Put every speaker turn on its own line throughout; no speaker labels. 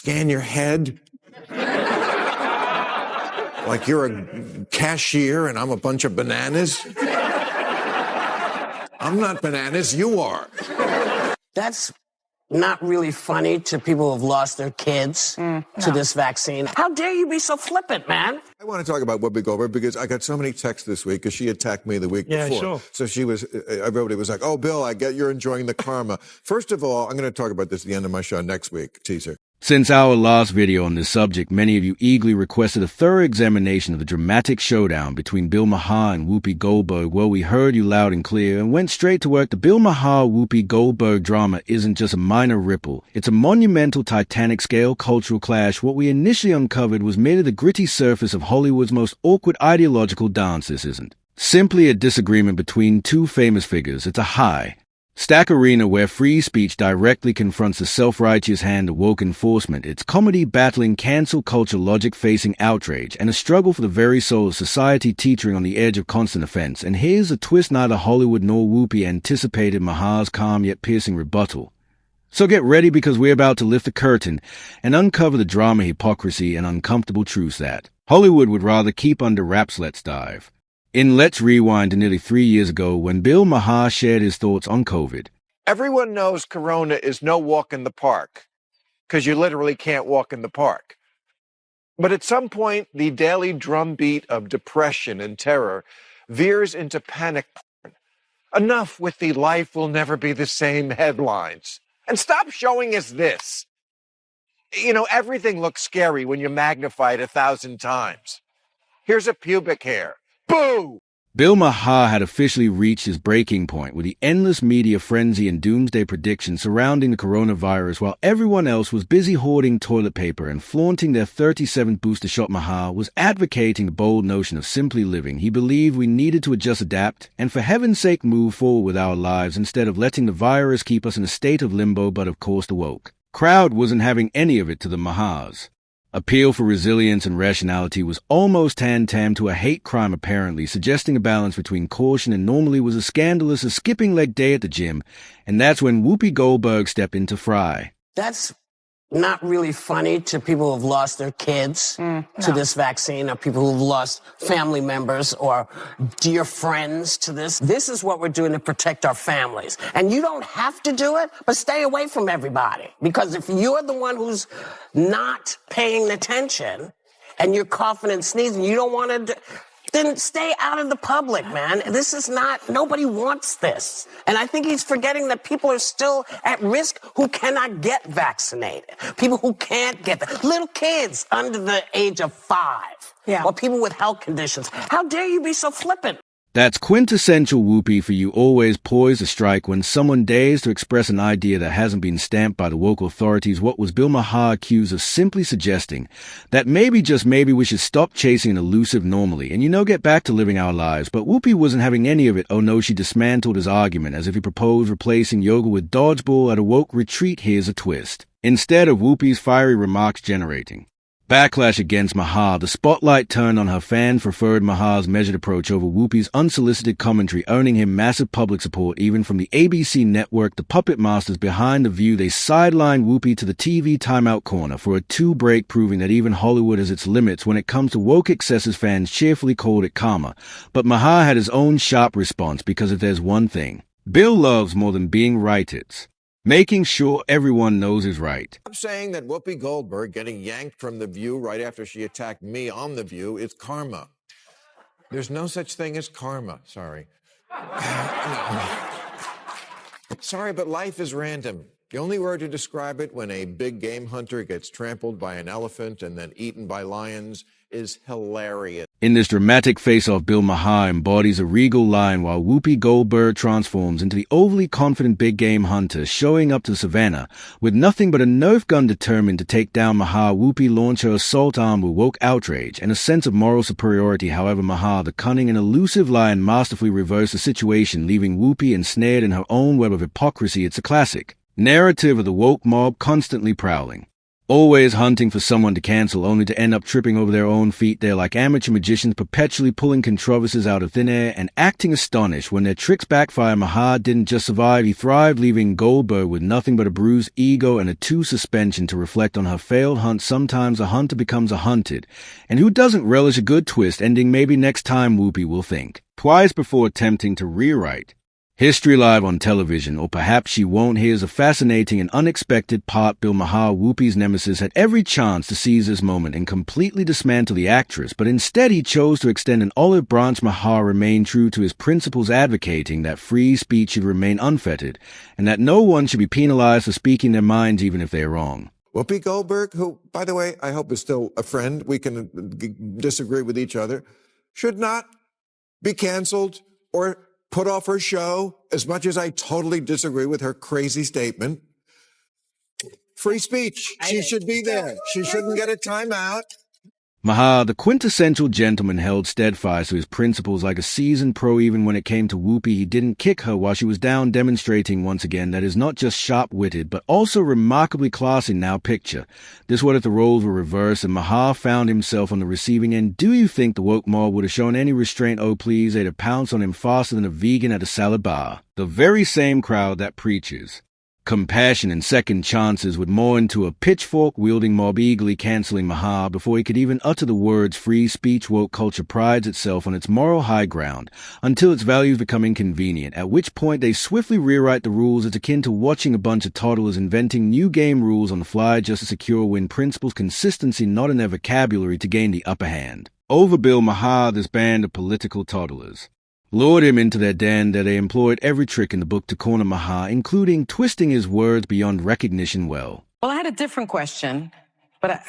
scan your head like you're a cashier and I'm a bunch of bananas. I'm not bananas, you are.
That's not really funny to people who've lost their kids to this vaccine. How dare you be so flippant, man?
I want to talk about Whoopi Goldberg because I got so many texts this week because she attacked me the week before.
Sure.
So everybody was like, oh, Bill, I get you're enjoying the karma. First of all, I'm going to talk about this at the end of my show next week, teaser.
Since our last video on this subject, many of you eagerly requested a thorough examination of the dramatic showdown between Bill Maher and Whoopi Goldberg. Well, we heard you loud and clear and went straight to work. The Bill Maher-Whoopi Goldberg drama isn't just a minor ripple. It's a monumental Titanic-scale cultural clash. What we initially uncovered was merely the gritty surface of Hollywood's most awkward ideological dance. This isn't simply a disagreement between two famous figures. It's a high-stack arena where free speech directly confronts the self-righteous hand of woke enforcement. It's comedy battling cancel culture logic facing outrage, and a struggle for the very soul of society teetering on the edge of constant offense. And here's a twist neither Hollywood nor Whoopi anticipated: Maher's calm yet piercing rebuttal. So get ready, because we're about to lift the curtain and uncover the drama, hypocrisy, and uncomfortable truths that Hollywood would rather keep under wraps. Let's dive in. Let's rewind to nearly 3 years ago when Bill Maher shared his thoughts on COVID.
Everyone knows Corona is no walk in the park because you literally can't walk in the park. But at some point, the daily drumbeat of depression and terror veers into panic porn. Enough with the life will never be the same headlines. And stop showing us this. You know, everything looks scary when you magnify it 1,000 times. Here's a pubic hair. Boo!
Bill Maher had officially reached his breaking point with the endless media frenzy and doomsday predictions surrounding the coronavirus, while everyone else was busy hoarding toilet paper and flaunting their 37th booster shot. Maher was advocating the bold notion of simply living. He believed we needed to adjust, adapt, and for heaven's sake move forward with our lives instead of letting the virus keep us in a state of limbo. But of course the woke crowd wasn't having any of it. To the Mahers, appeal for resilience and rationality was almost tantamount to a hate crime, apparently, suggesting a balance between caution and normally was as scandalous as skipping leg day at the gym. And that's when Whoopi Goldberg stepped in to fry.
That's not really funny to people who've lost their kids to this vaccine, or people who've lost family members or dear friends to this. This is what we're doing to protect our families. And you don't have to do it, but stay away from everybody. Because if you're the one who's not paying attention and you're coughing and sneezing, you don't want to then stay out of the public, man. This is not, nobody wants this. And I think he's forgetting that people are still at risk who cannot get vaccinated. People who can't get that. Little kids under the age of 5. Yeah. Or people with health conditions. How dare you be so flippant?
That's quintessential Whoopi for you, always poised to strike when someone dares to express an idea that hasn't been stamped by the woke authorities. What was Bill Maher accused of? Simply suggesting that maybe, just maybe, we should stop chasing an elusive normally and, get back to living our lives. But Whoopi wasn't having any of it. Oh no, she dismantled his argument as if he proposed replacing yoga with dodgeball at a woke retreat. Here's a twist. Instead of Whoopi's fiery remarks generating backlash against Maher, the spotlight turned on her fan-preferred Maher's measured approach over Whoopi's unsolicited commentary, earning him massive public support even from the ABC network. The puppet masters behind The View, they sidelined Whoopi to the TV timeout corner for a 2-break, proving that even Hollywood has its limits when it comes to woke excesses. Fans cheerfully called it karma, but Maher had his own sharp response, because if there's one thing Bill loves more than being right, it's making sure everyone knows is right.
I'm saying that Whoopi Goldberg getting yanked from The View right after she attacked me on The View is karma. There's no such thing as karma. Sorry. Sorry, but life is random. The only word to describe it when a big game hunter gets trampled by an elephant and then eaten by lions is hilarious.
In this dramatic face-off, Bill Maher embodies a regal lion while Whoopi Goldberg transforms into the overly confident big game hunter, showing up to the savannah with nothing but a Nerf gun, determined to take down Maher. Whoopi launched her assault armed with woke outrage and a sense of moral superiority. However, Maher, the cunning and elusive lion, masterfully reversed the situation, leaving Whoopi ensnared in her own web of hypocrisy. It's a classic narrative of the woke mob constantly prowling Always hunting for someone to cancel, only to end up tripping over their own feet. They're like amateur magicians, perpetually pulling controversies out of thin air and acting astonished when their tricks backfire. Maher didn't just survive, he thrived, leaving Goldberg with nothing but a bruised ego and a 2 suspension to reflect on her failed hunt. Sometimes a hunter becomes a hunted, and who doesn't relish a good twist ending? Maybe next time Whoopi will think twice before attempting to rewrite history live on television, or perhaps she won't. Here's a fascinating and unexpected part. Bill Maher, Whoopi's nemesis, had every chance to seize this moment and completely dismantle the actress, but instead he chose to extend an olive branch. Maher remained true to his principles, advocating that free speech should remain unfettered and that no one should be penalized for speaking their minds even if they are wrong.
Whoopi Goldberg, who, by the way, I hope is still a friend, we can disagree with each other, should not be canceled or put off her show, as much as I totally disagree with her crazy statement. Free speech. She should be there. She shouldn't get a timeout.
Maher, the quintessential gentleman, held steadfast to his principles like a seasoned pro. Even when it came to Whoopi, he didn't kick her while she was down, demonstrating once again that is not just sharp-witted, but also remarkably classy. Now picture this: what if the roles were reversed and Maher found himself on the receiving end? Do you think the woke mob would have shown any restraint? Oh please, they'd have pounced on him faster than a vegan at a salad bar. The very same crowd that preaches compassion and second chances would maul into a pitchfork-wielding mob, eagerly canceling Maher before he could even utter the words free speech. Woke culture prides itself on its moral high ground until its values become inconvenient, at which point they swiftly rewrite the rules. It's akin to watching a bunch of toddlers inventing new game rules on the fly just to secure win principles, consistency not in their vocabulary, to gain the upper hand over Bill Maher. This band of political toddlers lured him into their den, that they employed every trick in the book to corner Maher, including twisting his words beyond recognition. Well,
I had a different question, but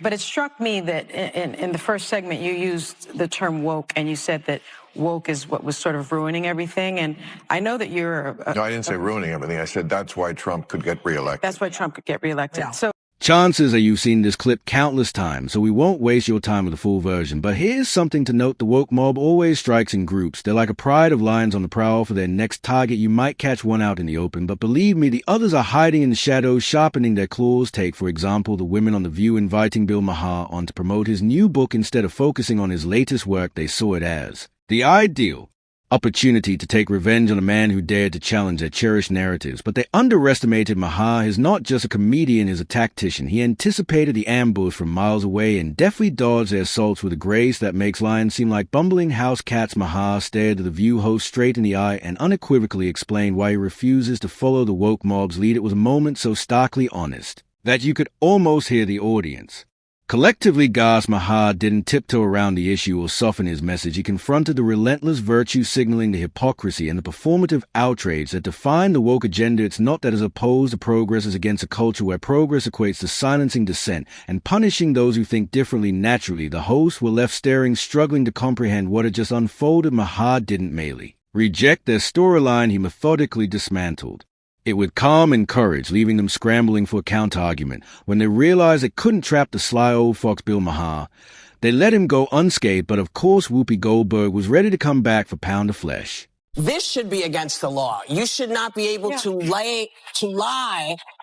it struck me that in the first segment you used the term woke, and you said that woke is what was sort of ruining everything. And I know that you're
No, I didn't say ruining everything. I said that's why Trump could get reelected.
That's why Trump could get reelected.
Yeah.
So
chances are you've seen this clip countless times, so we won't waste your time with the full version. But here's something to note: the woke mob always strikes in groups. They're like a pride of lions on the prowl for their next target. You might catch one out in the open, but believe me, the others are hiding in the shadows, sharpening their claws. Take, for example, the women on The View inviting Bill Maher on to promote his new book instead of focusing on his latest work. They saw it as the ideal opportunity to take revenge on a man who dared to challenge their cherished narratives. But they underestimated Maher. He's not just a comedian, he's a tactician. He anticipated the ambush from miles away and deftly dodged their assaults with a grace that makes lions seem like bumbling house cats. Maher stared the View host straight in the eye and unequivocally explained why he refuses to follow the woke mob's lead. It was a moment so starkly honest that you could almost hear the audience collectively gasp. Maher didn't tiptoe around the issue or soften his message. He confronted the relentless virtue signaling, the hypocrisy, and the performative outrage that define the woke agenda. It's not that as opposed to progress is against a culture where progress equates to silencing dissent and punishing those who think differently. Naturally, the hosts were left staring, struggling to comprehend what had just unfolded. Maher didn't merely reject their storyline, he methodically dismantled it with calm and courage, leaving them scrambling for a counter-argument. When they realized they couldn't trap the sly old fox Bill Maher, they let him go unscathed. But of course, Whoopi Goldberg was ready to come back for pound of flesh.
This should be against the law. You should not be able to lie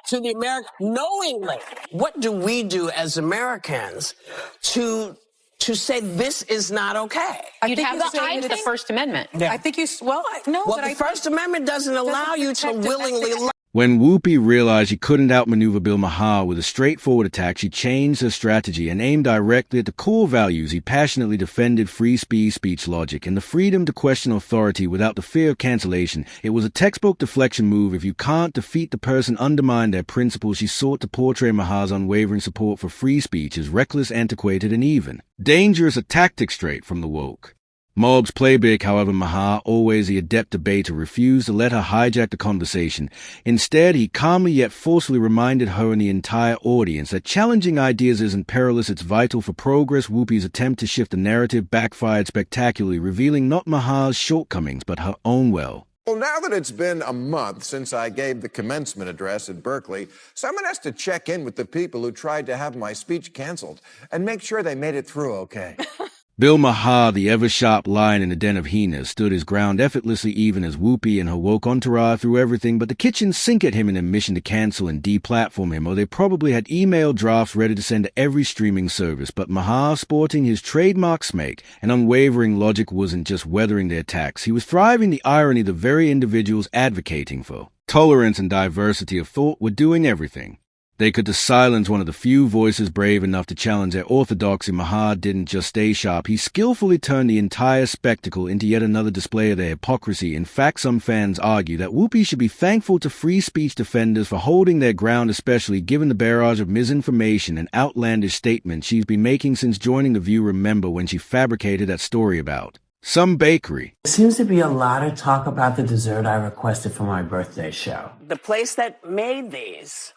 to the American knowingly. What do we do as Americans to say this is not okay?
you'd have to say the First Amendment.
Yeah.
I think you, well, no.
Well, the First Amendment doesn't allow you to willingly lie.
When Whoopi realized she couldn't outmaneuver Bill Maher with a straightforward attack, she changed her strategy and aimed directly at the core values he passionately defended: free speech logic, and the freedom to question authority without the fear of cancellation. It was a textbook deflection move. If you can't defeat the person, undermine their principles. She sought to portray Maher's unwavering support for free speech as reckless, antiquated, and even dangerous, a tactic straight from the woke mob's playbook. However, Maher, always the adept debater, refused to let her hijack the conversation. Instead, he calmly yet forcefully reminded her and the entire audience that challenging ideas isn't perilous, it's vital for progress. Whoopi's attempt to shift the narrative backfired spectacularly, revealing not Maher's shortcomings, but her own well.
Well, now that it's been a month since I gave the commencement address at Berkeley, someone has to check in with the people who tried to have my speech canceled and make sure they made it through okay.
Bill Maher, the ever-sharp lion in a den of hyenas, stood his ground effortlessly even as Whoopi and her woke entourage threw everything but the kitchen sink at him in a mission to cancel and deplatform him, or they probably had email drafts ready to send to every streaming service. But Maher, sporting his trademark smirk and unwavering logic, wasn't just weathering the attacks. He was thriving the irony the very individuals advocating for tolerance and diversity of thought were doing everything they could to silence one of the few voices brave enough to challenge their orthodoxy. Maher didn't just stay sharp, he skillfully turned the entire spectacle into yet another display of their hypocrisy. In fact, some fans argue that Whoopi should be thankful to free speech defenders for holding their ground, especially given the barrage of misinformation and outlandish statements she's been making since joining The View. Remember when she fabricated that story about some bakery?
There seems to be a lot of talk about the dessert I requested for my birthday show. The place that made these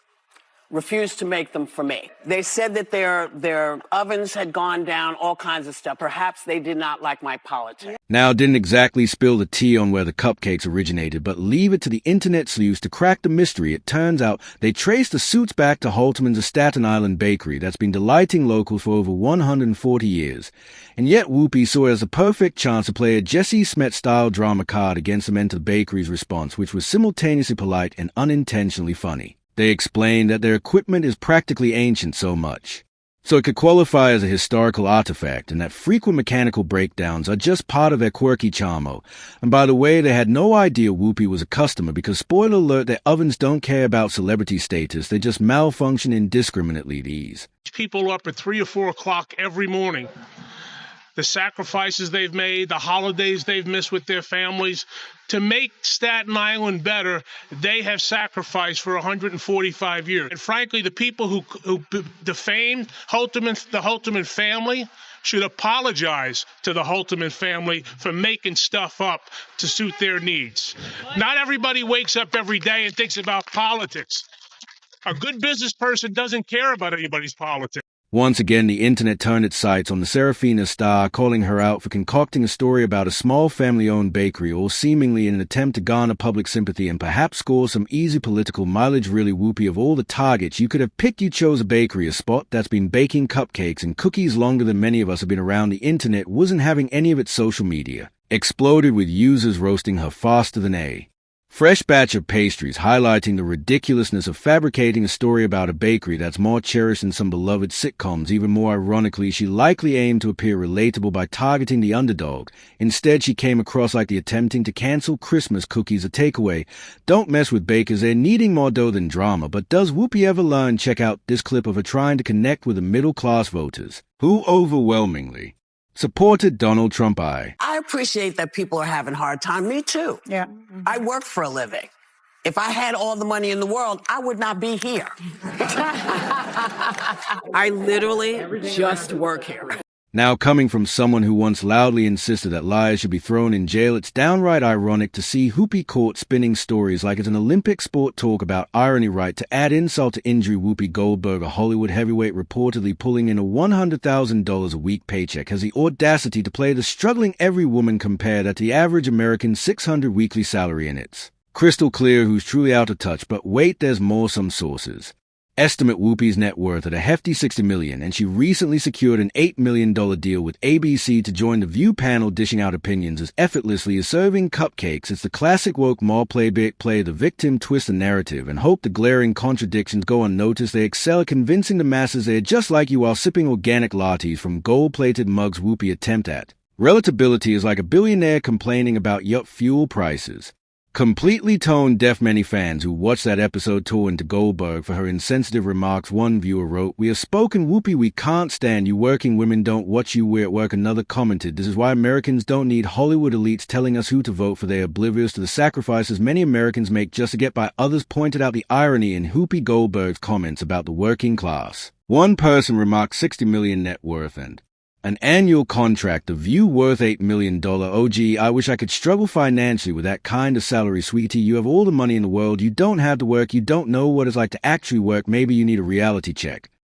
refused to make them for me. They said that their ovens had gone down, all kinds of stuff. Perhaps they did not like my politics.
Now, didn't exactly spill the tea on where the cupcakes originated, but leave it to the internet sleuths to crack the mystery. It turns out they traced the suits back to Halterman's, a Staten Island bakery that's been delighting locals for over 140 years. And yet Whoopi saw it as a perfect chance to play a Jesse Smet-style drama card against them, and to the bakery's response, which was simultaneously polite and unintentionally funny. They explained that their equipment is practically ancient so it could qualify as a historical artifact, and that frequent mechanical breakdowns are just part of their quirky charmo. And by the way, they had no idea Whoopi was a customer because, spoiler alert, their ovens don't care about celebrity status, they just malfunction indiscriminately. These
people up at 3 or 4 o'clock every morning. The sacrifices they've made, the holidays they've missed with their families. To make Staten Island better, they have sacrificed for 145 years. And frankly, the people who defamed the Halterman family should apologize to the Halterman family for making stuff up to suit their needs. Not everybody wakes up every day and thinks about politics. A good business person doesn't care about anybody's politics.
Once again, the internet turned its sights on the Serafina star, calling her out for concocting a story about a small family-owned bakery, all seemingly in an attempt to garner public sympathy and perhaps score some easy political mileage. Really, Whoopi, of all the targets you could have picked, you chose a bakery, a spot that's been baking cupcakes and cookies longer than many of us have been around the internet, wasn't having any of its social media. Exploded with users roasting her faster than a fresh batch of pastries, highlighting the ridiculousness of fabricating a story about a bakery that's more cherished than some beloved sitcoms. Even more ironically, she likely aimed to appear relatable by targeting the underdog. Instead, she came across like the attempting to cancel Christmas cookies, a takeaway. Don't mess with bakers, they're needing more dough than drama. But does Whoopi ever learn? Check out this clip of her trying to connect with the middle-class voters, who overwhelmingly supported Donald Trump. I
appreciate that people are having a hard time. Me too. Yeah. I work for a living. If I had all the money in the world, I would not be here. I literally just work here.
Now, coming from someone who once loudly insisted that liars should be thrown in jail, it's downright ironic to see Whoopi caught spinning stories like it's an Olympic sport. Talk about irony, right? To add insult to injury, Whoopi Goldberg, a Hollywood heavyweight reportedly pulling in a $100,000 a week paycheck, has the audacity to play the struggling every woman, compare that to the average American $600 weekly salary, and it's crystal clear who's truly out of touch. But wait, there's more. Some sources estimate Whoopi's net worth at a hefty $60 million, and she recently secured an $8 million deal with ABC to join the View panel, dishing out opinions as effortlessly as serving cupcakes. It's the classic woke more play the victim, twist the narrative, and hope the glaring contradictions go unnoticed. They excel at convincing the masses they're just like you while sipping organic lattes from gold-plated mugs. Whoopi attempt at relatability is like a billionaire complaining about yacht fuel prices. Completely tone-deaf. Many fans who watched that episode tore into Goldberg for her insensitive remarks. One viewer wrote, "We have spoken, Whoopi, we can't stand you. Working women don't watch you wear at work." Another commented, "This is why Americans don't need Hollywood elites telling us who to vote for. They are oblivious to the sacrifices many Americans make just to get by." Others pointed out the irony in Whoopi Goldberg's comments about the working class. One person remarked $60 million net worth and an annual contract, The View worth $8 million. Oh gee, I wish I could struggle financially with that kind of salary, sweetie. You have all the money in the world. You don't have to work. You don't know what it's like to actually work. Maybe you need a reality check.